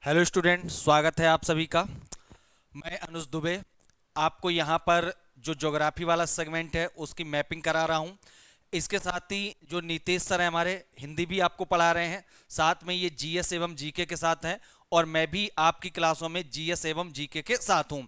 Hello student, स्वागत है आप सभी का। मैं अनुज दुबे आपको यहाँ पर जो ज्योग्राफी वाला सेगमेंट है उसकी मैपिंग करा रहा हूँ। इसके साथ ही जो नीतीश सर हैं हमारे, हिंदी भी आपको पढ़ा रहे हैं, साथ में ये जीएस एवं जीके के साथ हैं। और मैं भी आपकी क्लासों में जीएस एवं जीके के साथ हूँ।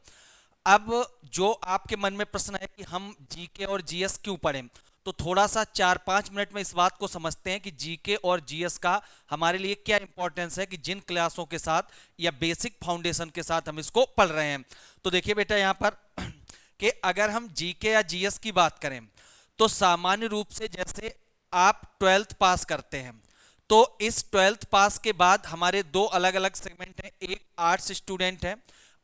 अब जो आपके मन में प्रश्न है कि हम जीके और जीएस क्यों पढ़ें, तो थोड़ा सा 4-5 मिनट में इस बात को समझते हैं कि जीके और जीएस का हमारे लिए क्या इंपॉर्टेंस है, कि जिन क्लासों के साथ या बेसिक फाउंडेशन के साथ हम इसको पढ़ रहे हैं। तो देखिए बेटा यहाँ पर कि अगर हम जीके या जीएस की बात करें तो सामान्य रूप से जैसे आप 12th पास करते हैं, तो इस 12th पास के बाद हमारे दो अलग अलग सेगमेंट हैं। एक आर्ट्स स्टूडेंट है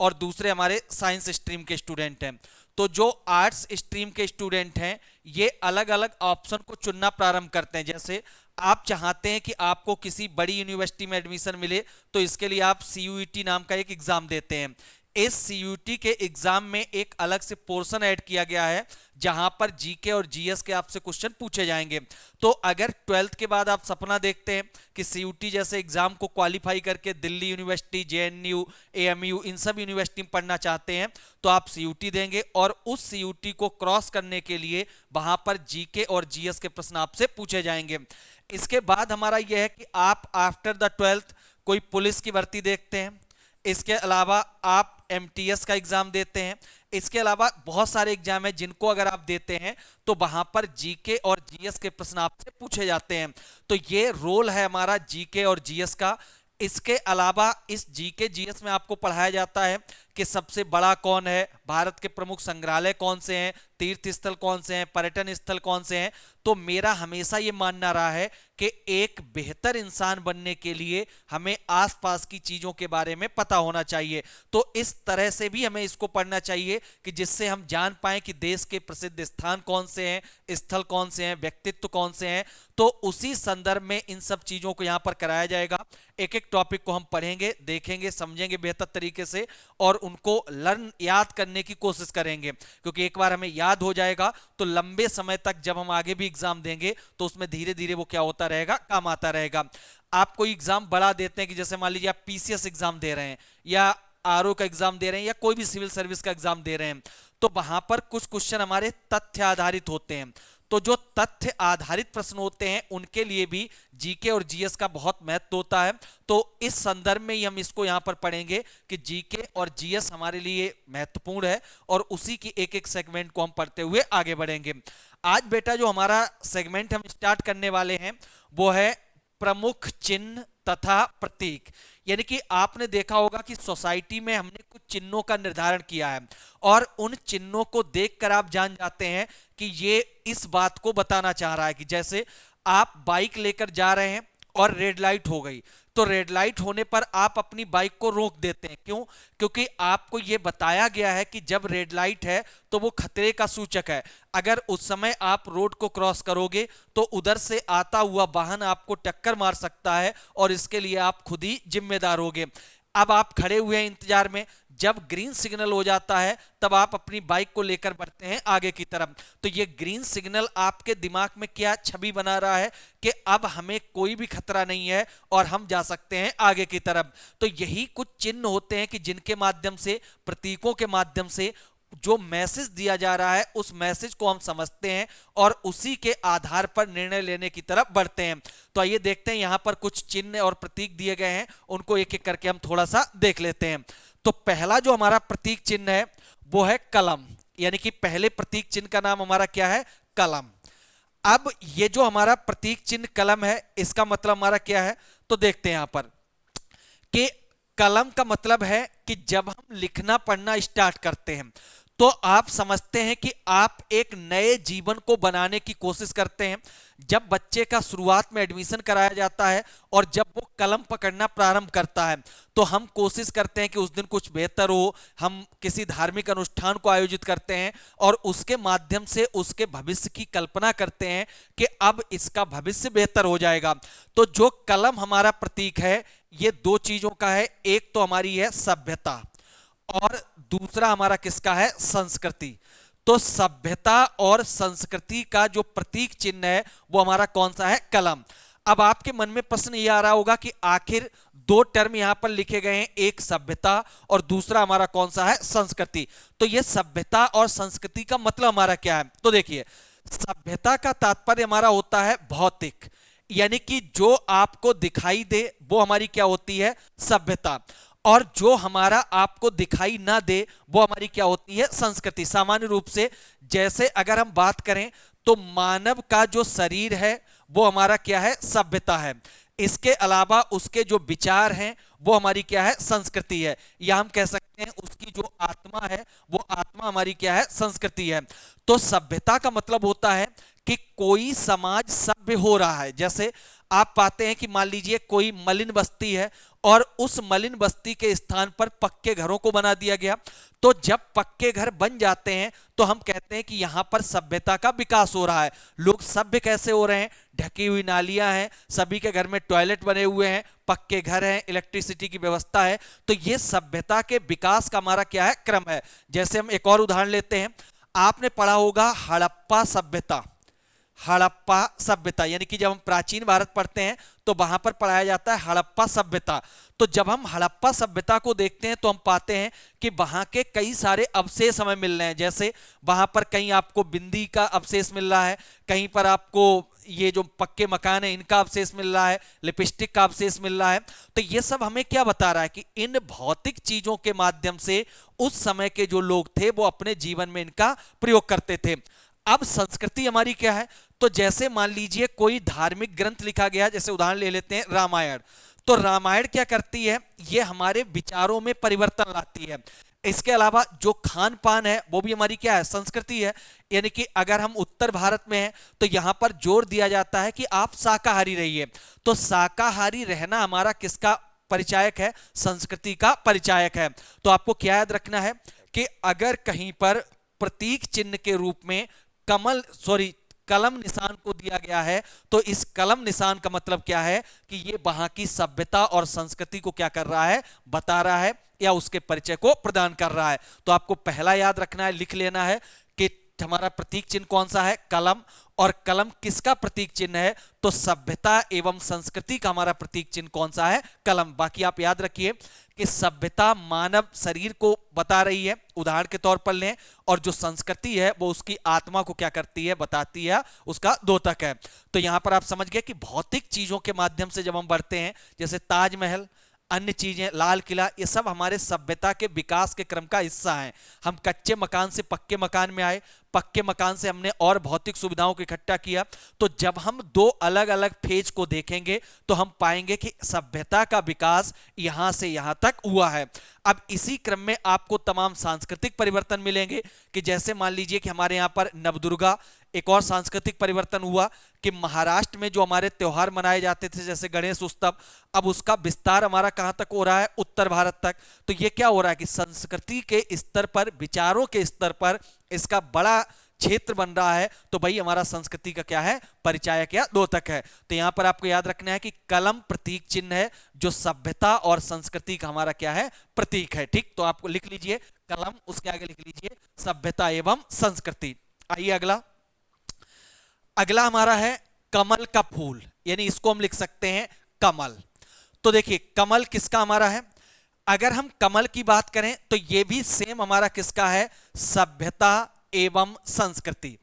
और दूसरे हमारे साइंस स्ट्रीम के स्टूडेंट हैं। तो जो आर्ट्स स्ट्रीम के स्टूडेंट हैं ये अलग अलग ऑप्शन को चुनना प्रारंभ करते हैं। जैसे आप चाहते हैं कि आपको किसी बड़ी यूनिवर्सिटी में एडमिशन मिले, तो इसके लिए आप सीयूईटी नाम का एक एग्जाम देते हैं। इस सीयूटी के एग्जाम में एक अलग से पोर्शन ऐड किया गया है जहां पर जीके और जीएस के आपसे क्वेश्चन पूछे जाएंगे। तो अगर 12th के बाद आप सपना देखते हैं कि सीयूटी जैसे एग्जाम को क्वालिफाई करके दिल्ली यूनिवर्सिटी, जेएनयू, एएमयू, इन सब यूनिवर्सिटी में पढ़ना चाहते हैं, तो आप सीयूटी देंगे और उस सीयूटी को क्रॉस करने के लिए वहां पर जीके और जीएस के प्रश्न आपसे पूछे जाएंगे। इसके बाद हमारा यह है कि आप आफ्टर द 12th कोई पुलिस की भर्ती देखते हैं, इसके अलावा आप एमटीएस का एग्जाम देते हैं, इसके अलावा बहुत सारे एग्जाम हैं जिनको अगर आप देते हैं तो वहां पर जीके और जीएस के प्रश्न आपसे पूछे जाते हैं। तो ये रोल है हमारा जीके और जीएस का। इसके अलावा इस जीके जीएस में आपको पढ़ाया जाता है कि सबसे बड़ा कौन है, भारत के प्रमुख संग्रहालय कौन से हैं, तीर्थ स्थल कौन से हैं, पर्यटन स्थल कौन से हैं। तो मेरा हमेशा ये मानना रहा है कि एक बेहतर इंसान बनने के लिए हमें आसपास की चीजों के बारे में पता होना चाहिए। तो इस तरह से भी हमें इसको पढ़ना चाहिए कि जिससे हम जान पाएं कि देश के प्रसिद्ध स्थान कौन से हैं, स्थल कौन से हैं, व्यक्तित्व कौन से हैं। तो उसी संदर्भ में इन सब चीजों को यहां पर कराया जाएगा। एक एक टॉपिक को हम पढ़ेंगे, देखेंगे, समझेंगे बेहतर तरीके से और उनको लर्न याद करने की कोशिश करेंगे, क्योंकि एक बार हमें याद हो जाएगा तो लंबे समय तक जब हम आगे भी एग्जाम देंगे तो उसमें धीरे धीरे वो क्या होता रहेगा, काम आता रहेगा। आप कोई एग्जाम बड़ा देते हैं कि जैसे मान लीजिए आप पीसीएस एग्जाम दे रहे हैं या आरओ का एग्जाम दे रहे हैं या कोई भी सिविल सर्विस का एग्जाम दे रहे हैं, तो वहां पर कुछ क्वेश्चन हमारे तथ्य आधारित होते हैं। तो जो तथ्य आधारित प्रश्न होते हैं उनके लिए भी जीके और जीएस का बहुत महत्व होता है। तो इस संदर्भ में ही हम इसको यहां पर पढ़ेंगे कि जीके और जीएस हमारे लिए महत्वपूर्ण है और उसी की एक एक सेगमेंट को हम पढ़ते हुए आगे बढ़ेंगे। आज बेटा जो हमारा सेगमेंट हम स्टार्ट करने वाले हैं वो है प्रमुख चिन्ह तथा प्रतीक। यानी कि आपने देखा होगा कि सोसाइटी में हमने कुछ चिन्हों का निर्धारण किया है और उन चिन्हों को देखकर आप जान जाते हैं कि ये इस बात को बताना चाह रहा है कि जैसे आप बाइक लेकर जा रहे हैं और रेड लाइट हो गई, तो रेड लाइट होने पर आप अपनी बाइक को रोक देते हैं। क्यों? क्योंकि आपको यह बताया गया है कि जब रेड लाइट है तो वो खतरे का सूचक है। अगर उस समय आप रोड को क्रॉस करोगे तो उधर से आता हुआ वाहन आपको टक्कर मार सकता है और इसके लिए आप खुद ही जिम्मेदार होगे। अब आप खड़े हुए हैं इंतजार में, जब ग्रीन सिग्नल हो जाता है तब आप अपनी बाइक को लेकर बढ़ते हैं आगे की तरफ। तो ये ग्रीन सिग्नल आपके दिमाग में क्या छवि बना रहा है कि अब हमें कोई भी खतरा नहीं है और हम जा सकते हैं आगे की तरफ। तो यही कुछ चिन्ह होते हैं कि जिनके माध्यम से, प्रतीकों के माध्यम से जो मैसेज दिया जा रहा है उस मैसेज को हम समझते हैं और उसी के आधार पर निर्णय लेने की तरफ बढ़ते हैं। तो आइए देखते हैं यहां पर कुछ चिन्ह और प्रतीक दिए गए हैं, उनको एक एक करके हम थोड़ा सा देख लेते हैं। तो पहला जो हमारा प्रतीक चिन्ह है वो है कलम। यानी कि पहले प्रतीक चिन्ह का नाम हमारा क्या है? कलम। अब ये जो हमारा प्रतीक चिन्ह कलम है इसका मतलब हमारा क्या है, तो देखते हैं यहां पर कि कलम का मतलब है कि जब हम लिखना पढ़ना स्टार्ट करते हैं तो आप समझते हैं कि आप एक नए जीवन को बनाने की कोशिश करते हैं। जब बच्चे का शुरुआत में एडमिशन कराया जाता है और जब वो कलम पकड़ना प्रारंभ करता है तो हम कोशिश करते हैं कि उस दिन कुछ बेहतर हो। हम किसी धार्मिक अनुष्ठान को आयोजित करते हैं और उसके माध्यम से उसके भविष्य की कल्पना करते हैं कि अब इसका भविष्य बेहतर हो जाएगा। तो जो कलम हमारा प्रतीक है ये दो चीजों का है, एक तो हमारी है सभ्यता और दूसरा हमारा किसका है? संस्कृति। तो सभ्यता और संस्कृति का जो प्रतीक चिन्ह है वो हमारा कौन सा है? कलम। अब आपके मन में प्रश्न ये आ रहा होगा कि आखिर दो टर्म यहां पर लिखे गए हैं, एक सभ्यता और दूसरा हमारा कौन सा है, संस्कृति। तो ये सभ्यता और संस्कृति का मतलब हमारा क्या है? तो देखिए, सभ्यता का तात्पर्य हमारा होता है भौतिक, यानी कि जो आपको दिखाई दे वो हमारी क्या होती है, सभ्यता। और जो हमारा आपको दिखाई ना दे वो हमारी क्या होती है, संस्कृति। सामान्य रूप से जैसे अगर हम बात करें तो मानव का जो शरीर है वो हमारा क्या है, सभ्यता है। इसके अलावा उसके जो विचार हैं वो हमारी क्या है, संस्कृति है। या हम कह सकते हैं उसकी जो आत्मा है वो आत्मा हमारी क्या है, संस्कृति है। तो सभ्यता का मतलब होता है कि कोई समाज सभ्य हो रहा है। जैसे आप पाते हैं कि मान लीजिए कोई मलिन बस्ती है और उस मलिन बस्ती के स्थान पर पक्के घरों को बना दिया गया। तो जब पक्के घर बन जाते हैं तो हम कहते हैं कि यहां पर सभ्यता का विकास हो रहा है। लोग सभ्य कैसे हो रहे हैं, ढकी हुई नालियां हैं, सभी के घर में टॉयलेट बने हुए हैं, पक्के घर हैं, इलेक्ट्रिसिटी की व्यवस्था है। तो ये सभ्यता के विकास का हमारा क्या है, क्रम है। जैसे हम एक और उदाहरण लेते हैं, आपने पढ़ा होगा हड़प्पा सभ्यता। हड़प्पा सभ्यता यानी कि जब हम प्राचीन भारत पढ़ते हैं तो वहां पर पढ़ाया जाता है हड़प्पा सभ्यता। तो जब हम हड़प्पा सभ्यता को देखते हैं तो हम पाते हैं कि वहां के कई सारे अवशेष हमें मिल रहे हैं। जैसे वहां पर कहीं आपको बिंदी का अवशेष मिल रहा है, कहीं पर आपको ये जो पक्के मकान है इनका अवशेष मिल रहा है, लिपस्टिक का अवशेष मिल रहा है। तो ये सब हमें क्या बता रहा है कि इन भौतिक चीजों के माध्यम से उस समय के जो लोग थे वो अपने जीवन में इनका प्रयोग करते थे। अब संस्कृति हमारी क्या है, तो जैसे मान लीजिए कोई धार्मिक ग्रंथ लिखा गया, जैसे उदाहरण ले लेते हैं रामायण। तो रामायण क्या करती है, ये हमारे विचारों में परिवर्तन लाती है। इसके अलावा जो खान पान है वो भी हमारी क्या है, संस्कृति है। यानी कि अगर हम उत्तर भारत में हैं तो यहां पर जोर दिया जाता है कि आप शाकाहारी रहिए। तो शाकाहारी रहना हमारा किसका परिचायक है, संस्कृति का परिचायक है। तो आपको क्या याद रखना है कि अगर कहीं पर प्रतीक चिन्ह के रूप में कलम निशान को दिया गया है तो इस कलम निशान का मतलब क्या है कि ये वहां की सभ्यता और संस्कृति को क्या कर रहा है, बता रहा है या उसके परिचय को प्रदान कर रहा है। तो आपको पहला याद रखना है, लिख लेना है कि हमारा प्रतीक चिन्ह कौन सा है, कलम। और कलम किसका प्रतीक चिन्ह है, तो सभ्यता एवं संस्कृति का हमारा प्रतीक चिन्ह कौन सा है, कलम। बाकी आप याद रखिए कि सभ्यता मानव शरीर को बता रही है, उदाहरण के तौर पर लें, और जो संस्कृति है वो उसकी आत्मा को क्या करती है, बताती है, उसका द्योतक है। तो यहां पर आप समझ गए कि भौतिक चीजों के माध्यम से जब हम बढ़ते हैं, जैसे ताजमहल, अन्य चीजें, लाल किला, ये सब हमारे सभ्यता के विकास के क्रम का हिस्सा हैं। हम कच्चे मकान से पक्के मकान में आए, पक्के मकान से हमने और भौतिक सुविधाओं को इकट्ठा किया। तो जब हम दो अलग अलग फेज को देखेंगे तो हम पाएंगे कि सभ्यता का विकास यहां से यहां तक हुआ है। अब इसी क्रम में आपको तमाम सांस्कृतिक परिवर्तन मिलेंगे कि जैसे मान लीजिए कि हमारे यहां पर नवदुर्गा, एक और सांस्कृतिक परिवर्तन हुआ कि महाराष्ट्र में जो हमारे त्योहार मनाए जाते थे जैसे गणेश उत्सव, अब उसका विस्तार हमारा कहां तक हो रहा है, उत्तर भारत तक। तो ये क्या हो रहा है कि संस्कृति के स्तर पर, विचारों के स्तर पर इसका बड़ा क्षेत्र बन रहा है। तो भाई हमारा संस्कृति का क्या है, परिचायक या द्योतक है। तो यहां पर आपको याद रखना है कि कलम प्रतीक चिन्ह है जो सभ्यता और संस्कृति का हमारा क्या है, प्रतीक है। ठीक, तो आपको लिख लीजिए कलम, उसके आगे लिख लीजिए सभ्यता एवं संस्कृति। आइए अगला, अगला हमारा है कमल का फूल, यानी इसको हम लिख सकते हैं कमल। तो देखिए कमल किसका हमारा है, अगर हम कमल की बात करें तो ये भी सेम हमारा किसका है, सभ्यता एवं संस्कृति।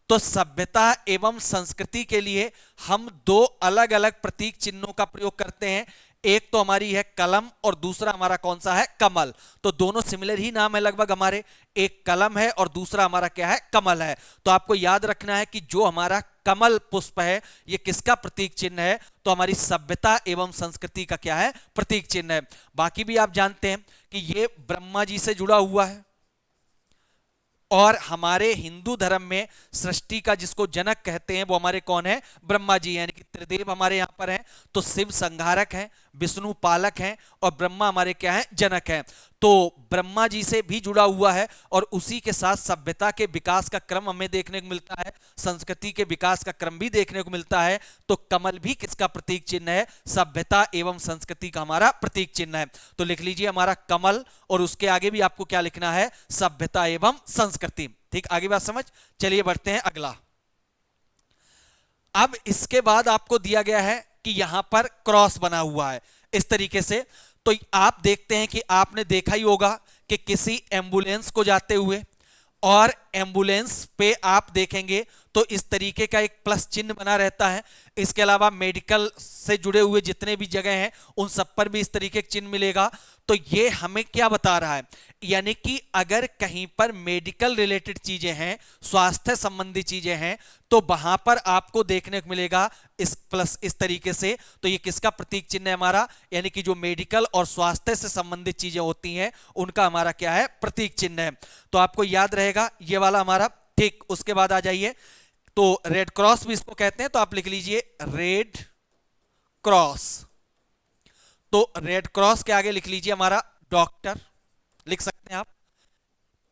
तो सभ्यता एवं संस्कृति के लिए हम दो अलग अलग प्रतीक चिन्हों का प्रयोग करते हैं। एक तो हमारी है कलम और दूसरा हमारा कौन सा है, कमल। तो दोनों सिमिलर ही नाम है लगभग हमारे, एक कलम है और दूसरा हमारा क्या है, कमल है। तो आपको याद रखना है कि जो हमारा कमल पुष्प है ये किसका प्रतीक चिन्ह है, तो हमारी सभ्यता एवं संस्कृति का क्या है, प्रतीक चिन्ह है। बाकी भी आप जानते हैं कि ये ब्रह्मा जी से जुड़ा हुआ है और हमारे हिंदू धर्म में सृष्टि का जिसको जनक कहते हैं वो हमारे कौन है, ब्रह्मा जी, यानी कि त्रिदेव हमारे यहाँ पर हैं। तो शिव संहारक हैं, विष्णु पालक हैं और ब्रह्मा हमारे क्या हैं, जनक हैं। तो ब्रह्मा जी से भी जुड़ा हुआ है और उसी के साथ सभ्यता के विकास का क्रम हमें देखने को मिलता है, संस्कृति के विकास का क्रम भी देखने को मिलता है। तो कमल भी किसका प्रतीक चिन्ह है, सभ्यता एवं संस्कृति का हमारा प्रतीक चिन्ह है। तो लिख लीजिए हमारा कमल और उसके आगे भी आपको क्या लिखना है, सभ्यता एवं संस्कृति। ठीक, आगे बात समझ। चलिए बढ़ते हैं अगला। अब इसके बाद आपको दिया गया है कि कि यहां पर क्रॉस बना हुआ है इस तरीके से। तो आप देखते हैं कि आपने देखा ही होगा कि किसी एम्बुलेंस को जाते हुए, और एम्बुलेंस पे आप देखेंगे तो इस तरीके का एक प्लस चिन्ह बना रहता है। इसके अलावा मेडिकल से जुड़े हुए जितने भी जगह हैं उन सब पर भी इस तरीके का चिन्ह मिलेगा। तो ये हमें क्या बता रहा है, यानी कि अगर कहीं पर मेडिकल रिलेटेड चीजें हैं, स्वास्थ्य संबंधी चीजें हैं, तो वहां पर आपको देखने को मिलेगा इस प्लस इस तरीके से। तो ये किसका प्रतीक चिन्ह है हमारा, यानी कि जो मेडिकल और स्वास्थ्य से संबंधित चीजें होती हैं उनका हमारा क्या है, प्रतीक चिन्ह है। तो आपको याद रहेगा ये वाला हमारा। ठीक, उसके बाद आ जाइए, तो रेड क्रॉस भी इसको कहते हैं, तो आप लिख लीजिए रेड क्रॉस। तो रेड क्रॉस के आगे लिख लीजिए हमारा डॉक्टर, लिख सकते हैं आप।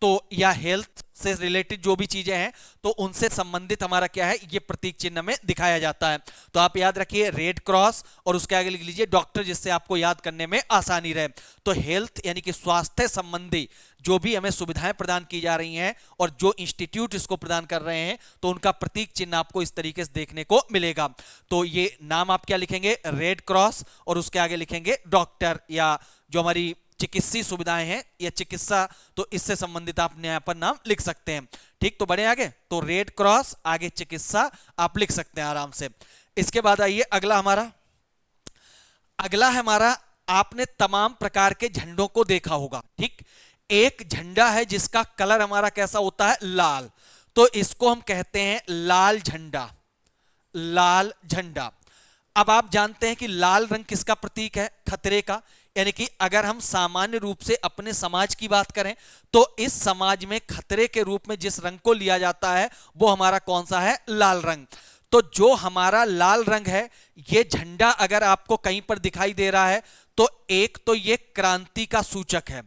तो या हेल्थ से रिलेटेड जो भी चीजें हैं तो उनसे संबंधित हमारा क्या है, ये प्रतीक चिन्ह में दिखाया जाता है। तो आप याद रखिए रेड क्रॉस और उसके आगे लिख लीजिए डॉक्टर, जिससे आपको याद करने में आसानी रहे। तो हेल्थ यानी कि स्वास्थ्य संबंधी जो भी हमें सुविधाएं प्रदान की जा रही हैं और जो इंस्टीट्यूट इसको प्रदान कर रहे हैं, तो उनका प्रतीक चिन्ह आपको इस तरीके से देखने को मिलेगा। तो ये नाम आप क्या लिखेंगे, रेड क्रॉस, और उसके आगे लिखेंगे डॉक्टर, या जो हमारी चिकित्सीय सुविधाएं हैं या चिकित्सा, तो इससे संबंधित आप यहां पर नाम लिख सकते हैं। ठीक, तो बढ़े आगे, तो रेड क्रॉस आगे चिकित्सा आप लिख सकते हैं आराम से। इसके बाद आइए अगला हमारा, अगला है हमारा, आपने तमाम प्रकार के झंडों को देखा होगा। ठीक, एक झंडा है जिसका कलर हमारा कैसा होता है, लाल, तो इसको हम कहते हैं लाल झंडा, लाल झंडा। अब आप जानते हैं कि लाल रंग किसका प्रतीक है, खतरे का। यानी कि अगर हम सामान्य रूप से अपने समाज की बात करें तो इस समाज में खतरे के रूप में जिस रंग को लिया जाता है वो हमारा कौन सा है, लाल रंग। तो जो हमारा लाल रंग है, ये झंडा अगर आपको कहीं पर दिखाई दे रहा है तो एक तो ये क्रांति का सूचक है।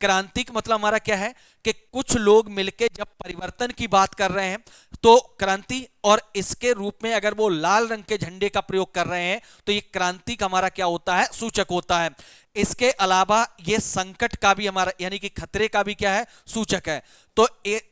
क्रांति का मतलब हमारा क्या है कि कुछ लोग मिलकर जब परिवर्तन की बात कर रहे हैं तो क्रांति, और इसके रूप में अगर वो लाल रंग के झंडे का प्रयोग कर रहे हैं तो ये क्रांति का हमारा क्या होता है, सूचक होता है। इसके अलावा ये संकट का भी हमारा यानी कि खतरे का भी क्या है, सूचक है। तो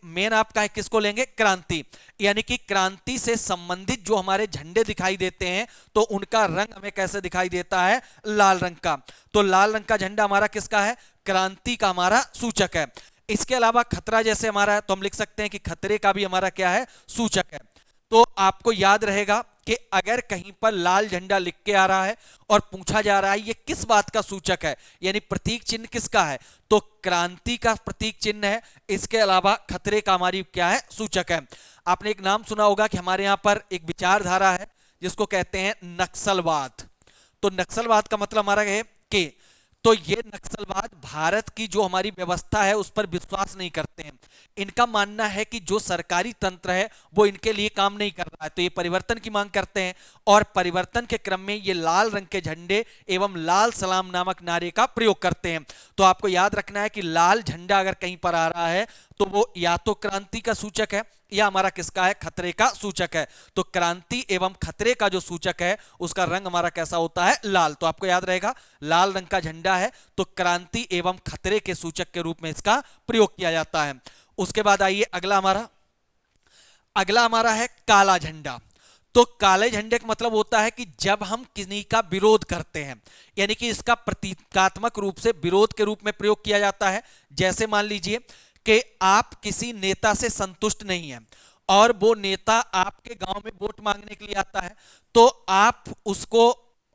मेन आपका है किसको लेंगे, क्रांति। यानी कि क्रांति से संबंधित जो हमारे झंडे दिखाई देते हैं तो उनका रंग हमें कैसे दिखाई देता है, लाल रंग का। तो लाल रंग का झंडा हमारा किसका है, क्रांति का हमारा सूचक है। इसके अलावा खतरा जैसे हमारा है तो हम लिख सकते हैं कि खतरे का भी हमारा क्या है, सूचक है। तो आपको याद रहेगा कि अगर कहीं पर लाल झंडा लिख के आ रहा है और पूछा जा रहा है ये किस बात का सूचक है, यानी प्रतीक चिन्ह किसका है, तो क्रांति का प्रतीक चिन्ह है। इसके अलावा खतरे का हमारी क्या है, सूचक है। आपने एक नाम सुना होगा कि हमारे यहां पर एक विचारधारा है जिसको कहते हैं नक्सलवाद। तो नक्सलवाद का मतलब हमारा है कि तो ये नक्सलवाद भारत की जो हमारी व्यवस्था है उस पर विश्वास नहीं करते हैं। इनका मानना है कि जो सरकारी तंत्र है वो इनके लिए काम नहीं कर रहा है, तो ये परिवर्तन की मांग करते हैं। और परिवर्तन के क्रम में ये लाल रंग के झंडे एवं लाल सलाम नामक नारे का प्रयोग करते हैं। तो आपको याद रखना है कि लाल झंडा अगर कहीं पर आ रहा है तो वो या तो क्रांति का सूचक है या हमारा किसका है, खतरे का सूचक है। तो क्रांति एवं खतरे का जो सूचक है उसका रंग हमारा कैसा होता है, लाल। तो आपको याद रहेगा लाल रंग का झंडा है तो क्रांति एवं खतरे के सूचक के रूप में इसका प्रयोग किया जाता है। उसके बाद आइए अगला हमारा है काला झंडा। तो काले झंडे का मतलब होता है कि जब हम किसी का विरोध करते हैं, यानी कि इसका प्रतीकात्मक रूप से विरोध के रूप में प्रयोग किया जाता है। जैसे मान लीजिए कि आप किसी नेता से संतुष्ट नहीं हैं और वो नेता आपके गांव में वोट मांगने के लिए आता है, तो आप उसको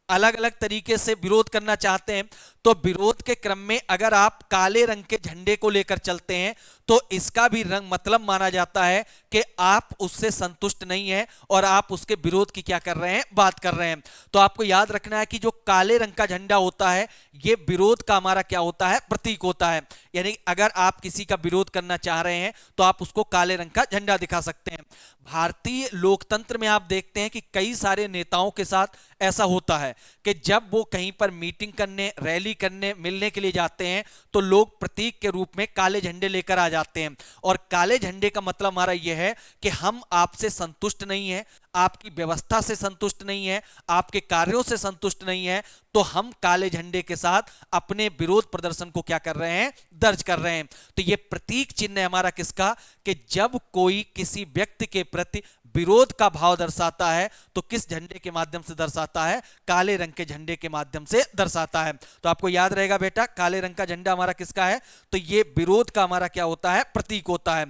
अलग अलग तरीके से विरोध करना चाहते हैं। तो विरोध के क्रम में अगर आप काले रंग के झंडे को लेकर चलते हैं तो इसका भी रंग मतलब माना जाता है कि आप उससे संतुष्ट नहीं हैं और आप उसके विरोध की क्या कर रहे हैं, बात कर रहे हैं। तो आपको याद रखना है कि जो काले रंग का झंडा होता है ये विरोध का हमारा क्या होता है, प्रतीक होता है। यानी अगर आप किसी का विरोध करना चाह रहे हैं तो आप उसको काले रंग का झंडा दिखा सकते हैं। भारतीय लोकतंत्र में आप देखते हैं कि कई सारे नेताओं के साथ ऐसा होता है कि जब वो कहीं पर मीटिंग करने, रैली करने, मिलने के लिए जाते हैं तो लोग प्रतीक के रूप में काले झंडे लेकर आ जाते हैं। और काले झंडे का मतलब हमारा यह है कि हम आपसे संतुष्ट नहीं हैं, आपकी व्यवस्था से संतुष्ट नहीं है, आपके कार्यों से संतुष्ट नहीं है, तो हम काले झंडे के साथ अपने विरोध प्रदर्शन को क्या कर रहे हैं, दर्ज कर रहे हैं। तो यह प्रतीक चिन्ह है हमारा किसका, कि जब कोई किसी व्यक्ति के प्रति विरोध का भाव दर्शाता है तो किस झंडे के माध्यम से दर्शाता है? काले रंग के झंडे के माध्यम से दर्शाता है। तो आपको याद रहेगा बेटा, काले रंग का झंडा हमारा किसका है? तो ये विरोध का हमारा क्या होता है? प्रतीक होता है।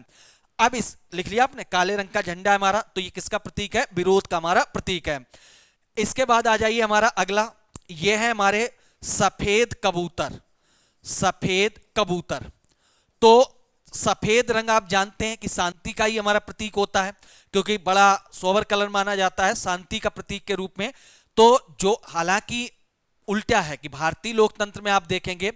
अब इस लिख लिया आपने, काले रंग का झंडा है हमारा, तो ये किसका प्रतीक है? विरोध का हमारा प्रतीक है। इसके बाद आ जाइए हमारा अगला, ये है हमारे सफेद कबूतर। सफेद कबूतर, तो सफेद रंग आप जानते हैं कि शांति का ही हमारा प्रतीक होता है, क्योंकि बड़ा सोबर कलर माना जाता है शांति का प्रतीक के रूप में। तो जो हालांकि उल्टा है कि भारतीय लोकतंत्र में आप देखेंगे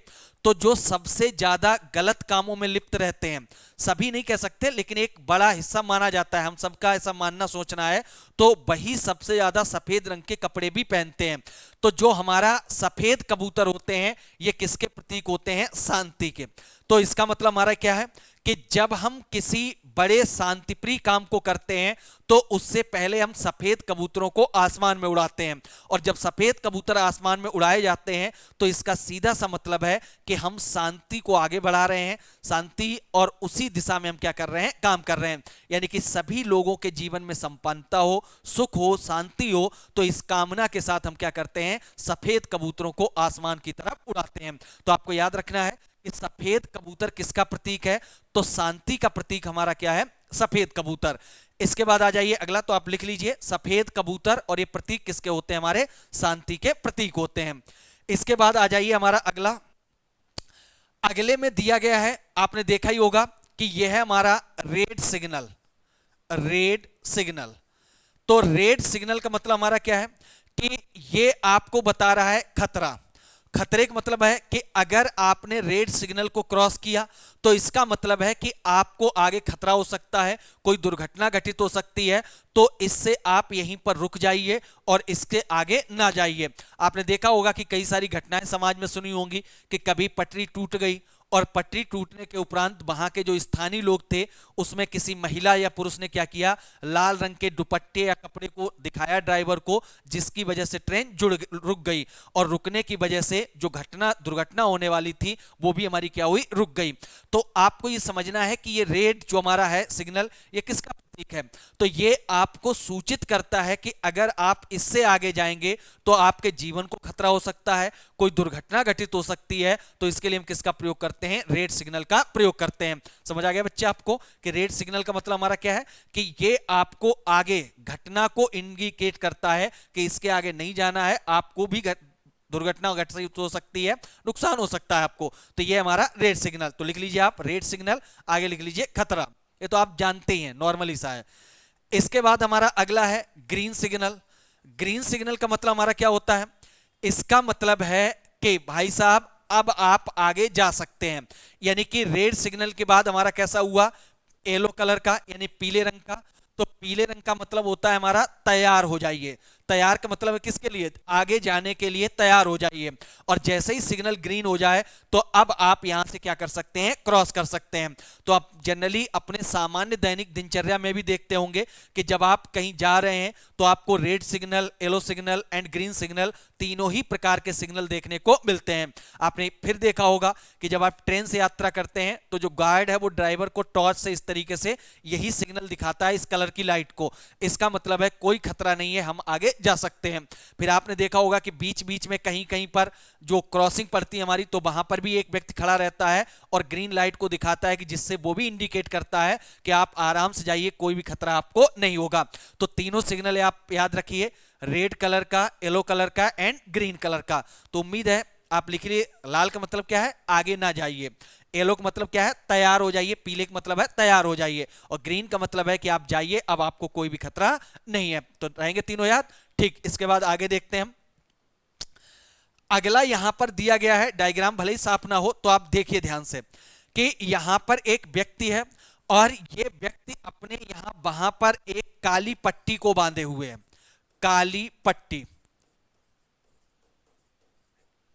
तो जो सबसे ज्यादा गलत कामों में लिप्त रहते हैं, सभी नहीं कह सकते लेकिन एक बड़ा हिस्सा माना जाता है, हम सबका ऐसा मानना सोचना है, तो वही सबसे ज्यादा सफेद रंग के कपड़े भी पहनते हैं। तो जो हमारा सफेद कबूतर होते हैं ये किसके प्रतीक होते हैं? शांति के। तो इसका मतलब हमारा क्या है कि जब हम किसी बड़े शांतिप्रिय काम को करते हैं तो उससे पहले हम सफेद कबूतरों को आसमान में उड़ाते हैं, और जब सफेद कबूतर आसमान में उड़ाए जाते हैं तो इसका सीधा सा मतलब है कि हम शांति को आगे बढ़ा रहे हैं, शांति, और उसी दिशा में हम क्या कर रहे हैं? काम कर रहे हैं। यानी कि सभी लोगों के जीवन में संपन्नता हो, सुख हो, शांति हो, तो इस कामना के साथ हम क्या करते हैं? सफेद कबूतरों को आसमान की तरफ उड़ाते हैं। तो आपको याद रखना है कि सफेद कबूतर किसका प्रतीक है? तो शांति का प्रतीक हमारा क्या है? सफेद कबूतर। इसके बाद आ जाइए अगला, तो आप लिख लीजिए सफेद कबूतर, और ये प्रतीक किसके होते हैं? हमारे शांति के प्रतीक होते हैं। इसके बाद आ जाइए हमारा अगला, अगले में दिया गया है, आपने देखा ही होगा कि यह है हमारा रेड सिग्नल। रेड सिग्नल, तो रेड सिग्नल का मतलब हमारा क्या है कि ये आपको बता रहा है खतरा। खतरे का मतलब है कि अगर आपने रेड सिग्नल को क्रॉस किया तो इसका मतलब है कि आपको आगे खतरा हो सकता है, कोई दुर्घटना घटित हो सकती है, तो इससे आप यहीं पर रुक जाइए और इसके आगे ना जाइए। आपने देखा होगा कि कई सारी घटनाएं समाज में सुनी होंगी कि कभी पटरी टूट गई, और पटरी टूटने के उपरांत वहां के जो स्थानीय लोग थे उसमें किसी महिला या पुरुष ने क्या किया? लाल रंग के दुपट्टे या कपड़े को दिखाया ड्राइवर को, जिसकी वजह से ट्रेन रुक गई, और रुकने की वजह से जो दुर्घटना होने वाली थी वो भी हमारी क्या हुई? रुक गई। तो आपको ये समझना है कि ये रेड जो हमारा है सिग्नल, ये किसका प्रतीक है? तो ये आपको सूचित करता है कि अगर आप इससे आगे जाएंगे तो आपके जीवन को खतरा हो सकता है, कोई दुर्घटना घटित हो सकती है। तो इसके लिए हम किसका प्रयोग करते हैं? रेड सिग्नल का प्रयोग करते हैं। समझ आ गया बच्चे आपको कि रेड सिग्नल का मतलब हमारा क्या है? कि ये आपको आगे घटना को इंडिकेट करता है कि इसके आगे नहीं जाना है, आपको भी दुर्घटना घटित हो सकती है, नुकसान हो सकता है आपको। तो ये हमारा रेड सिग्नल। तो लिख लीजिए आप रेड सिग्नल, आगे लिख लीजिए खतरा, ये तो आप जानते ही हैं, नॉर्मली सा है। इसके बाद हमारा अगला है ग्रीन सिग्नल। ग्रीन सिग्नल का मतलब हमारा क्या होता है? इसका मतलब है कि भाई साहब अब आप आगे जा सकते हैं। यानी कि रेड सिग्नल के बाद हमारा कैसा हुआ? येलो कलर का, यानी पीले रंग का। तो पीले रंग का मतलब होता है हमारा तैयार हो जाइए। तैयार का मतलब है किसके लिए? आगे जाने के लिए तैयार हो जाइए। और जैसे ही सिग्नल ग्रीन हो जाए तो अब आप यहां से क्या कर सकते हैं? क्रॉस कर सकते हैं। तो आप जनरली अपने सामान्य दैनिक दिनचर्या में भी देखते होंगे कि जब आप कहीं जा रहे हैं तो आपको red signal, yellow signal and green signal, तीनों ही प्रकार के सिग्नल देखने को मिलते हैं। आपने फिर देखा होगा कि जब आप ट्रेन से यात्रा करते हैं तो जो गार्ड है वो ड्राइवर को टॉर्च से इस तरीके से यही सिग्नल दिखाता है, इस कलर की लाइट को। इसका मतलब है कोई खतरा नहीं है, हम आगे जा सकते हैं। फिर आपने देखा होगा कि बीच बीच में कहीं कहीं पर जो क्रॉसिंग पड़ती है हमारी, तो वहां पर भी एक व्यक्ति खड़ा रहता है और ग्रीन लाइट को दिखाता है, कि जिससे वो भी इंडिकेट करता है कि आप आराम से जाइए, कोई भी खतरा आपको नहीं होगा। तो तीनों सिग्नल आप याद रखिए, रेड कलर का, येलो कलर का एंड ग्रीन कलर का। तो उम्मीद है आप लिख लिए। लाल का मतलब क्या है? आगे ना जाइए। येलो का मतलब क्या है? तैयार हो जाइए। पीले का मतलब है तैयार हो जाइए। और ग्रीन का मतलब है कि आप जाइए, अब आपको कोई भी खतरा नहीं है। तो रहेंगे तीनों याद। ठीक, इसके बाद आगे देखते हैं हम। अगला यहां पर दिया गया है डायग्राम, भले ही साफ ना हो तो आप देखिए ध्यान से, कि यहां पर एक व्यक्ति है और ये व्यक्ति अपने यहां वहां पर एक काली पट्टी को बांधे हुए है। काली पट्टी,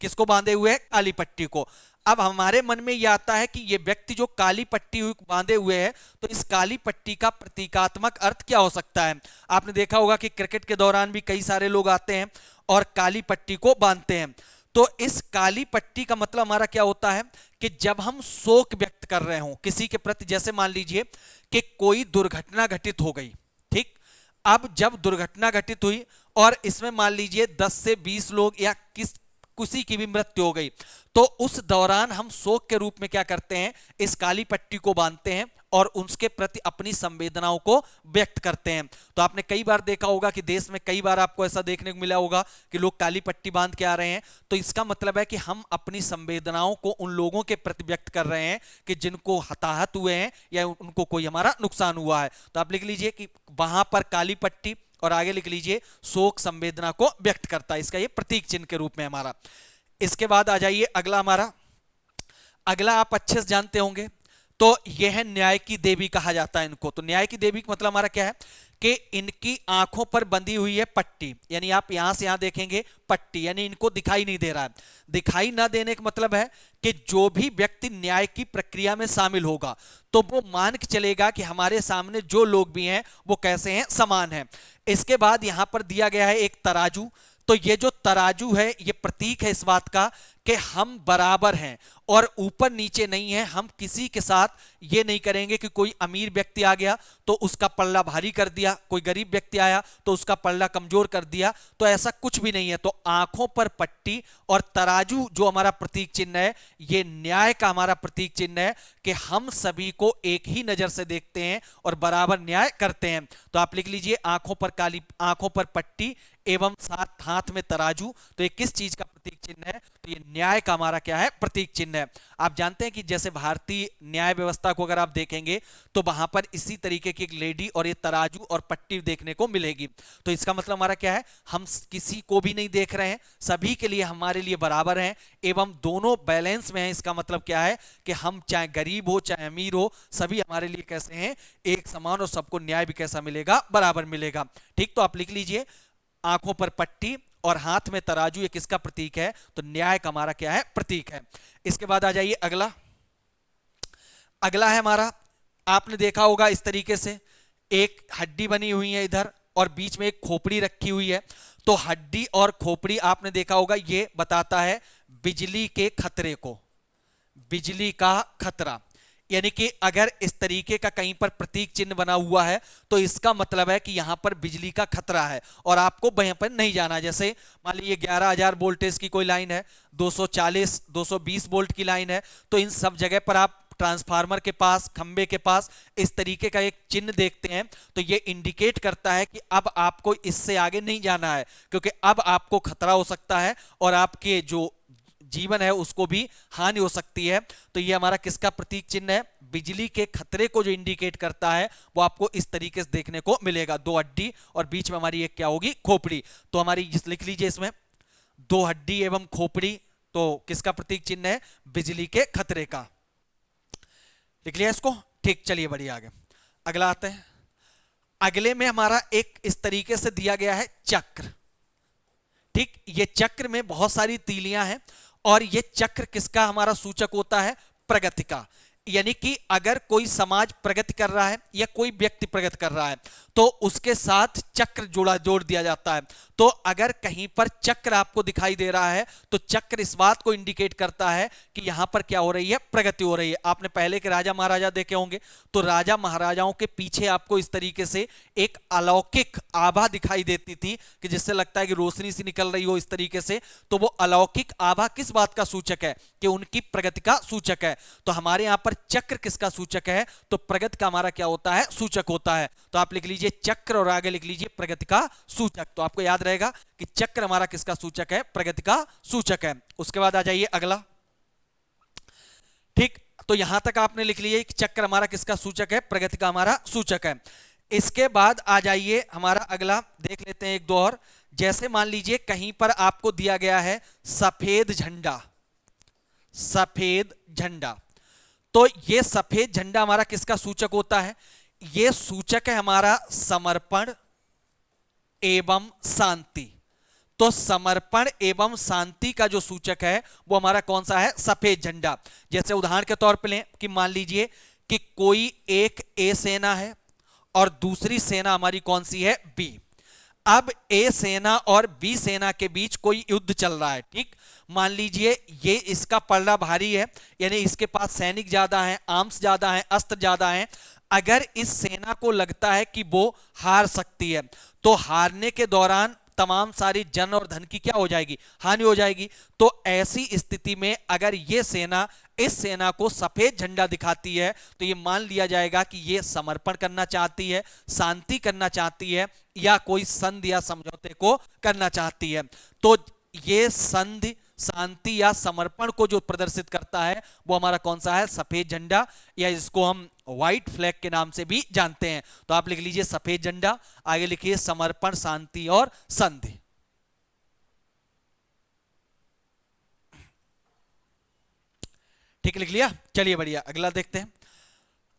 किसको बांधे हुए है? काली पट्टी को। अब हमारे मन में यह आता है कि यह व्यक्ति जो काली पट्टी बांधे हुए है, तो इस काली पट्टी का प्रतीकात्मक अर्थ क्या हो सकता है? आपने देखा होगा कि क्रिकेट के दौरान भी कई सारे लोग आते हैं और काली पट्टी को बांधते हैं। तो इस काली पट्टी का मतलब हमारा क्या होता है? कि जब हम शोक व्यक्त कर रहे हो किसी के प्रति, जैसे मान लीजिए कि कोई दुर्घटना घटित हो गई, ठीक, अब जब दुर्घटना घटित हुई और इसमें मान लीजिए 10 से 20 लोग या किसी की भी मृत्यु हो गई, तो उस दौरान हम शोक के रूप में क्या करते हैं, इस काली पट्टी को बांधते हैं और उसके प्रति अपनी संवेदनाओं को व्यक्त करते हैं। तो आपने कई बार देखा होगा कि देश में कई बार आपको ऐसा देखने को मिला होगा कि लोग काली पट्टी बांध के आ रहे हैं, तो इसका मतलब है कि हम अपनी संवेदनाओं को उन लोगों के प्रति व्यक्त कर रहे हैं कि जिनको हताहत हुए हैं या उनको कोई हमारा नुकसान हुआ है। तो आप लिख लीजिए कि वहां पर काली पट्टी और आगे लिख लीजिए शोक संवेदना को व्यक्त करता है, इसका ये प्रतीक चिन्ह के रूप में हमारा। इसके बाद आ जाइए अगला हमारा, अगला आप अच्छे से जानते होंगे, तो यह है न्याय की देवी कहा जाता है इनको। तो न्याय की देवी का मतलब हमारा क्या है कि इनकी आंखों पर बंधी हुई है पट्टी, यानी आप यहां से यहां देखेंगे पट्टी, यानी इनको दिखाई नहीं दे रहा है। दिखाई ना देने का मतलब है कि जो भी व्यक्ति न्याय की प्रक्रिया में शामिल होगा तो वो मान के चलेगा कि हमारे सामने जो लोग भी हैं वो कैसे हैं, समान हैं। इसके बाद यहां पर दिया गया है एक तराजू, तो ये जो तराजू है ये प्रतीक है इस बात का कि हम बराबर हैं और ऊपर नीचे नहीं है। हम किसी के साथ ये नहीं करेंगे कि कोई अमीर व्यक्ति आ गया तो उसका पल्ला भारी कर दिया, कोई गरीब व्यक्ति आया तो उसका पल्ला कमजोर कर दिया, तो ऐसा कुछ भी नहीं है। तो आंखों पर पट्टी और तराजू जो हमारा प्रतीक चिन्ह है, ये न्याय का हमारा प्रतीक चिन्ह है कि हम सभी को एक ही नजर से देखते हैं और बराबर न्याय करते हैं। तो आप लिख लीजिए आंखों पर पट्टी एवं साथ हाथ में तराजू, तो ये किस चीज का प्रतीक चिन्ह है, तो ये न्याय का हमारा क्या है, प्रतीक चिन्ह है। आप जानते हैं कि जैसे भारतीय न्याय व्यवस्था को अगर आप देखेंगे तो वहां पर इसी तरीके की एक लेडी और ये तराजू और पट्टी देखने को मिलेगी। तो इसका मतलब हमारा क्या है, हम किसी को भी नहीं देख रहे हैं, सभी के लिए हमारे लिए बराबर हैं एवं दोनों बैलेंस में हैं। इसका मतलब क्या है कि हम चाहे गरीब हो चाहे अमीर हो, सभी हमारे लिए कैसे हैं, एक समान, और सबको न्याय भी कैसा मिलेगा, बराबर मिलेगा। ठीक, तो आप लिख लीजिए आंखों पर पट्टी और हाथ में तराजू, ये किसका प्रतीक है, तो न्याय का हमारा क्या है, प्रतीक है। इसके बाद आ जाइए अगला, अगला है हमारा, आपने देखा होगा इस तरीके से एक हड्डी बनी हुई है इधर और बीच में एक खोपड़ी रखी हुई है। तो हड्डी और खोपड़ी आपने देखा होगा ये बताता है बिजली के खतरे को, बिजली का खतरा, यानी कि अगर इस तरीके का कहीं पर प्रतीक चिन्ह बना हुआ है तो इसका मतलब है कि यहां पर बिजली का खतरा है और आपको वहां पर नहीं जाना। जैसे मान लीजिए 11,000 वोल्टेज की कोई लाइन है, 240 220 वोल्ट की लाइन है, तो इन सब जगह पर आप ट्रांसफार्मर के पास, खंबे के पास इस तरीके का एक चिन्ह देखते हैं तो ये इंडिकेट करता है कि अब आपको इससे आगे नहीं जाना है, क्योंकि अब आपको खतरा हो सकता है और आपके जो जीवन है उसको भी हानि हो सकती है। तो ये हमारा किसका प्रतीक चिन्ह है, बिजली के खतरे को जो इंडिकेट करता है वो आपको इस तरीके से देखने को मिलेगा। दो हड्डी और बीच में हमारी एक क्या होगी, खोपड़ी। तो हमारी लिख लीजिए इसमें दो हड्डी एवं खोपड़ी, तो किसका प्रतीक चिन्ह है, बिजली के खतरे का। लिख लिया इसको, ठीक, चलिए बढ़िया आगे अगला आते हैं। अगले में हमारा एक इस तरीके से दिया गया है चक्र। ठीक, ये चक्र में बहुत सारी तीलियां हैं और ये चक्र किसका हमारा सूचक होता है, प्रगति का। यानी कि अगर कोई समाज प्रगति कर रहा है या कोई व्यक्ति प्रगति कर रहा है तो उसके साथ चक्र जोड़ दिया जाता है। तो अगर कहीं पर चक्र आपको दिखाई दे रहा है तो चक्र इस बात को इंडिकेट करता है कि यहां पर क्या हो रही है, प्रगति हो रही है। आपने पहले के राजा महाराजा देखे होंगे, तो राजा महाराजाओं के पीछे आपको इस तरीके से एक अलौकिक आभा दिखाई देती थी कि जिससे लगता है कि रोशनी सी निकल रही हो इस तरीके से। तो वो अलौकिक आभा किस बात का सूचक है, कि उनकी प्रगति का सूचक है। तो हमारे यहां पर चक्र किसका सूचक है, तो प्रगति का हमारा क्या होता है, सूचक होता है। तो आप लिख लीजिए चक्र और आगे लिख लीजिए प्रगति का सूचक। तो आपको याद रहेगा कि चक्र हमारा किसका सूचक है, प्रगति का सूचक है। उसके बाद आ जाइए अगला। ठीक, तो यहां तक आपने लिख लिया कि चक्र हमारा किसका सूचक है, प्रगति का हमारा सूचक है। इसके बाद आ जाइए हमारा अगला, देख लेते हैं एक दो और। जैसे मान लीजिए कहीं पर आपको दिया गया है सफेद झंडा, सफेद झंडा, तो ये सफेद झंडा हमारा किसका सूचक होता है, ये सूचक है हमारा समर्पण एवं शांति। तो समर्पण एवं शांति का जो सूचक है वो हमारा कौन सा है, सफेद झंडा। जैसे उदाहरण के तौर पे लें कि मान लीजिए कि कोई एक ए सेना है और दूसरी सेना हमारी कौन सी है, बी। अब ए सेना और बी सेना के बीच कोई युद्ध चल रहा है। ठीक, मान लीजिए ये इसका पल्ला भारी है, यानी इसके पास सैनिक ज्यादा हैं, आर्म्स ज्यादा हैं, अस्त्र ज्यादा हैं। अगर इस सेना को लगता है कि वो हार सकती है, तो हारने के दौरान तमाम सारी जन और धन की क्या हो जाएगी, हानि हो जाएगी। तो ऐसी स्थिति में अगर ये सेना इस सेना को सफेद झंडा दिखाती है, तो ये मान लिया जाएगा कि ये समर्पण करना चाहती है, शांति करना चाहती है, या कोई संधि या समझौते को करना चाहती है। तो ये संधि, शांति या समर्पण को जो प्रदर्शित करता है वो हमारा कौन सा है, सफेद झंडा, या इसको हम व्हाइट फ्लैग के नाम से भी जानते हैं। तो आप लिख लीजिए सफेद झंडा, आगे लिखिए समर्पण, शांति और संधि। ठीक, लिख लिया। चलिए बढ़िया, अगला देखते हैं।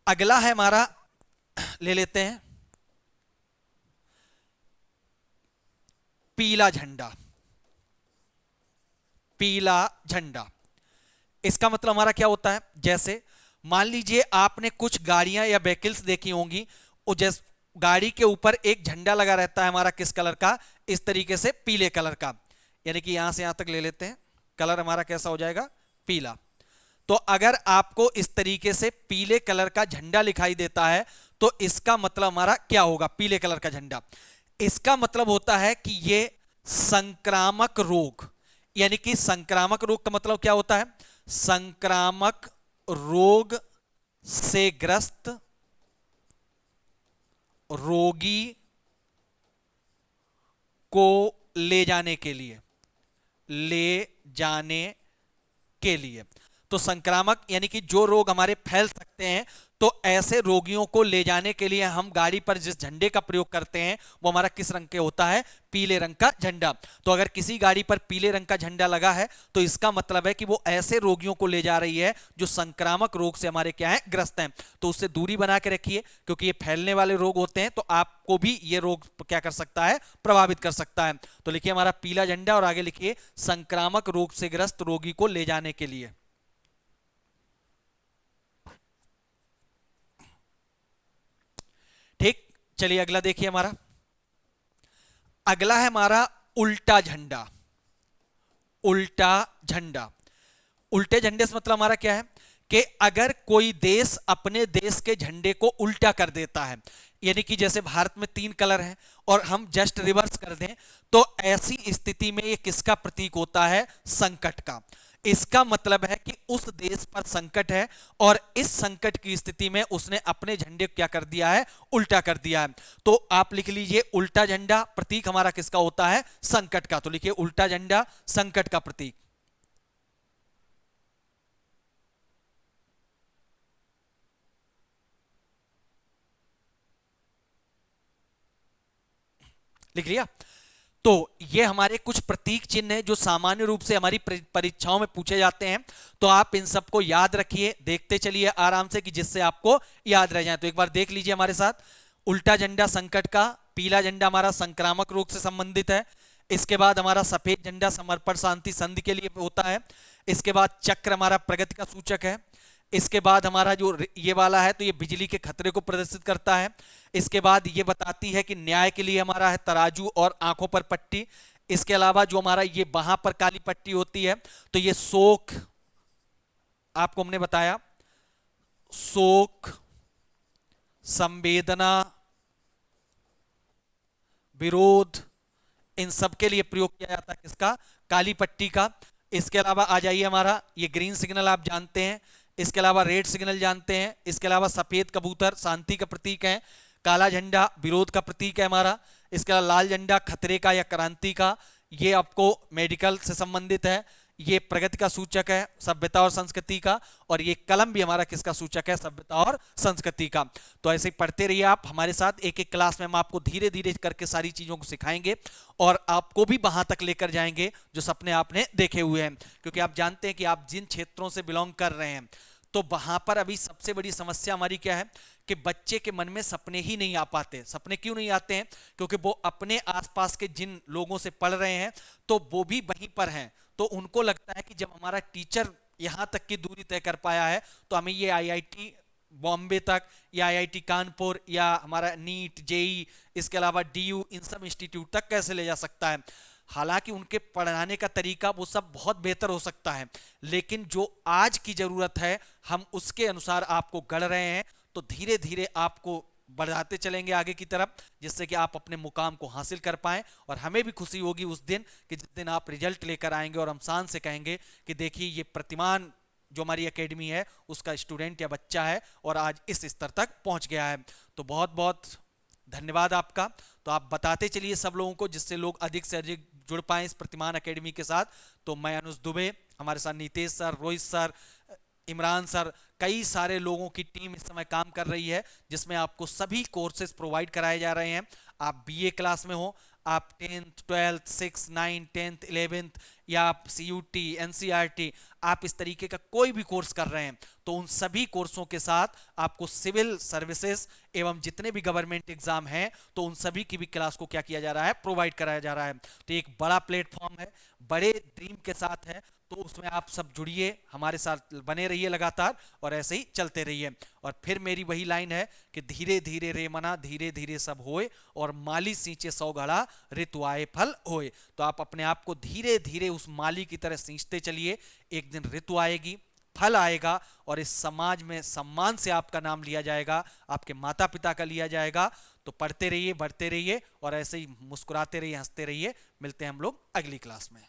अगला है हमारा, ले लेते हैं पीला झंडा। पीला झंडा, इसका मतलब हमारा क्या होता है, जैसे मान लीजिए आपने कुछ गाड़ियां या व्हीकल्स देखी होंगी, और जैसे गाड़ी के ऊपर एक झंडा लगा रहता है हमारा, किस कलर का, इस तरीके से पीले कलर का, यानी कि यहां से यहां तक ले लेते हैं, कलर हमारा कैसा हो जाएगा, पीला। तो अगर आपको इस तरीके से पीले कलर का झंडा दिखाई देता है, तो इसका मतलब हमारा क्या होगा, पीले कलर का झंडा, इसका मतलब होता है कि ये संक्रामक रोग, यानी कि संक्रामक रोग का मतलब क्या होता है, संक्रामक रोग से ग्रस्त रोगी को ले जाने के लिए, ले जाने के लिए। तो संक्रामक यानी कि जो रोग हमारे फैल सकते हैं, तो ऐसे रोगियों को ले जाने के लिए हम गाड़ी पर जिस झंडे का प्रयोग करते हैं वो हमारा किस रंग के होता है, पीले रंग का झंडा। तो अगर किसी गाड़ी पर पीले रंग का झंडा लगा है, तो इसका मतलब है कि वो ऐसे रोगियों को ले जा रही है जो संक्रामक रोग से हमारे क्या है, ग्रस्त हैं। तो उससे दूरी बना के रखिए, क्योंकि ये फैलने वाले रोग होते हैं, तो आपको भी ये रोग क्या कर सकता है, प्रभावित कर सकता है। तो लिखिए हमारा पीला झंडा, और आगे लिखिए संक्रामक रोग से ग्रस्त रोगी को ले जाने के लिए। ठीक, चलिए अगला देखिए हमारा। अगला है हमारा उल्टा झंडा। उल्टा झंडा, उल्टे झंडे से मतलब हमारा क्या है कि अगर कोई देश अपने देश के झंडे को उल्टा कर देता है, यानी कि जैसे भारत में 3 कलर हैं और हम जस्ट रिवर्स कर दें, तो ऐसी स्थिति में ये किसका प्रतीक होता है, संकट का। इसका मतलब है कि उस देश पर संकट है, और इस संकट की स्थिति में उसने अपने झंडे को क्या कर दिया है, उल्टा कर दिया है। तो आप लिख लीजिए उल्टा झंडा, प्रतीक हमारा किसका होता है, संकट का। तो लिखिए उल्टा झंडा संकट का प्रतीक। लिख लिया। तो ये हमारे कुछ प्रतीक चिन्ह हैं जो सामान्य रूप से हमारी परीक्षाओं में पूछे जाते हैं। तो आप इन सबको याद रखिए, देखते चलिए आराम से, कि जिससे आपको याद रह जाए। तो एक बार देख लीजिए हमारे साथ, उल्टा झंडा संकट का, पीला झंडा हमारा संक्रामक रोग से संबंधित है, इसके बाद हमारा सफेद झंडा समर्पण शांति संधि के लिए होता है, इसके बाद चक्र हमारा प्रगति का सूचक है, इसके बाद हमारा जो ये वाला है तो ये बिजली के खतरे को प्रदर्शित करता है, इसके बाद ये बताती है कि न्याय के लिए हमारा है तराजू और आंखों पर पट्टी, इसके अलावा जो हमारा ये वहां पर काली पट्टी होती है तो ये शोक, आपको हमने बताया शोक, संवेदना, विरोध, इन सब के लिए प्रयोग किया जाता है किसका, काली पट्टी का। इसके अलावा आ जाइए हमारा ये ग्रीन सिग्नल आप जानते हैं, इसके अलावा रेड सिग्नल जानते हैं, इसके अलावा सफेद कबूतर शांति का प्रतीक है, काला झंडा विरोध का प्रतीक है हमारा, इसके अलावा लाल झंडा खतरे का या क्रांति का, ये आपको मेडिकल से संबंधित है, ये प्रगति का सूचक है सभ्यता और संस्कृति का, और ये कलम भी हमारा किसका सूचक है, सभ्यता और संस्कृति का। तो ऐसे ही पढ़ते रहिए आप हमारे साथ, एक एक क्लास में हम आपको धीरे धीरे करके सारी चीजों को सिखाएंगे और आपको भी वहां तक लेकर जाएंगे जो सपने आपने देखे हुए हैं। क्योंकि आप जानते हैं कि आप जिन क्षेत्रों से बिलोंग कर रहे हैं, तो वहां पर अभी सबसे बड़ी समस्या हमारी क्या है कि बच्चे के मन में सपने ही नहीं आ पाते। सपने क्यों नहीं आते हैं? क्योंकि वो अपने आसपास के जिन लोगों से पढ़ रहे हैं तो वो भी वहीं पर हैं, तो उनको लगता है कि जब हमारा टीचर यहां तक की दूरी तय कर पाया है तो हमें ये आईआईटी बॉम्बे तक या आईआईटी कानपुर या हमारा नीट जेई इसके अलावा डीयू इन सब इंस्टीट्यूट तक कैसे ले जा सकता है। हालांकि उनके पढ़ाने का तरीका वो सब बहुत बेहतर हो सकता है, लेकिन जो आज की जरूरत है हम उसके अनुसार आपको गढ़ रहे हैं। तो धीरे धीरे आपको बढ़ाते चलेंगे आगे की तरफ, जिससे कि आप अपने मुकाम को हासिल कर पाएं। और हमें भी खुशी होगी उस दिन कि जिस दिन आप रिजल्ट लेकर आएंगे और हम शान से कहेंगे कि देखिए ये प्रतिमान जो हमारी एकेडमी है उसका स्टूडेंट या बच्चा है और आज इस स्तर तक पहुंच गया है। तो बहुत बहुत धन्यवाद आपका। तो आप बताते चलिए सब लोगों को, जिससे लोग अधिक से अधिक जुड़ पाएं इस प्रतिमान एकेडमी के साथ। तो मैं अनुज दुबे, हमारे साथ Nitish sir, Rohit sir, Imran sir, कई सारे लोगों की टीम इस समय काम कर रही है, जिसमें आपको सभी कोर्सेज प्रोवाइड कराए जा रहे हैं। आप बीए क्लास में हो, आप 10th 12th 6th 9th 10th 11th या आप CUT NCERT, आप इस तरीके का कोई भी कोर्स कर रहे हैं, तो उन सभी कोर्सों के साथ आपको सिविल सर्विसेज एवं जितने भी गवर्नमेंट एग्जाम हैं तो उन सभी की भी क्लास को क्या किया जा रहा है, प्रोवाइड कराया जा रहा है। तो एक बड़ा प्लेटफॉर्म है, बड़े ड्रीम के साथ है, तो उसमें आप सब जुड़िए, हमारे साथ बने रहिए लगातार और ऐसे ही चलते रहिए। और फिर मेरी वही लाइन है कि धीरे धीरे रे मना, धीरे धीरे सब होए, और माली सींचे 100 घड़ा, ऋतु आए फल होए। तो आप अपने आप को धीरे धीरे उस माली की तरह सींचते चलिए, एक दिन ऋतु आएगी, फल आएगा और इस समाज में सम्मान से आपका नाम लिया जाएगा, आपके माता पिता का लिया जाएगा। तो पढ़ते रहिए, बढ़ते रहिए और ऐसे ही मुस्कुराते रहिए, हंसते रहिए। मिलते हैं हम लोग अगली क्लास में।